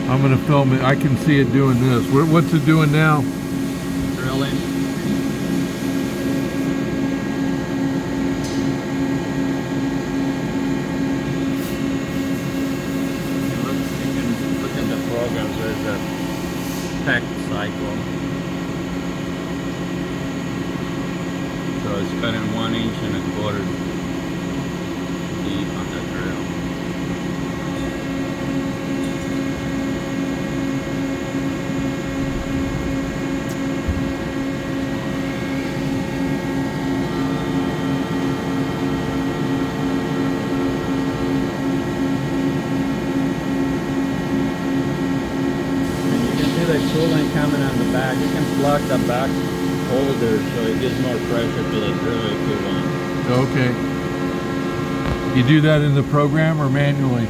I'm gonna film it. I can see it doing this. What's it doing now? Drilling. You can look at the programs. There's a pack cycle. So it's cutting 1 1/4 inch deep on the drill. The coolant coming on the back, you can plug the back holder so it gives more pressure to the drill if you want. Okay. You do that in the program or manually?